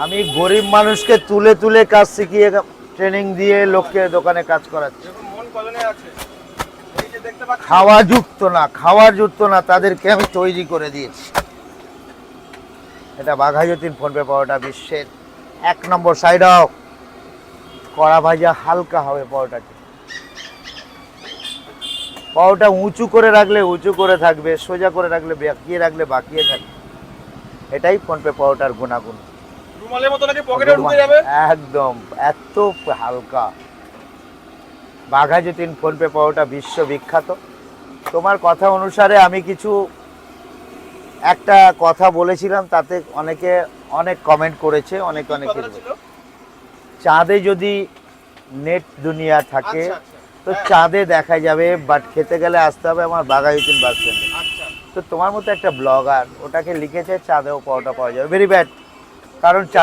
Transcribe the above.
আমি গরিব মানুষকে তুলে তুলে কাজ শিখিয়ে ট্রেনিং দিয়ে লোককে দোকানে কাজ করাচ্ছি। খাওয়া যুক্ত না তাদেরকে আমি তৈরি করে দিয়েছি। এটা বাঘাযতীন ফোনপে পাওয়াটা বিশ্বের 1 নম্বর সাইড অফ। কড়া ভাজা হালকা হবে পাওয়াটাকে। পাওয়াটা উঁচু করে রাখলে উঁচু করে থাকবে, সোজা করে রাখলে বাঁকিয়ে রাখলে বাঁকিয়ে থাকবে। এটাই ফোনপে পাওয়াটার গুণাগুণ। রুমালের মতো নাকি পকেটে ঢুকে যাবে? একদম এত হালকা। বাঘাযতীন ফোনপে পাওয়াটা বিশ্ববিখ্যাত। তোমার কথা অনুসারে আমি কিছু একটা কথা বলেছিলাম, তাতে অনেকে অনেক কমেন্ট করেছে, অনেক চাঁদে যদি নেট দুনিয়া থাকে তো চাঁদে দেখা যাবে, বাট খেতে গেলে আসতে হবে আমার বাঘাযতীন বাস স্ট্যান্ডে। তো তোমার মতো একটা ব্লগার ওটাকে লিখেছে চাঁদেও পাওয়াটা পাওয়া যাবে। ভেরি ব্যাড, কারণ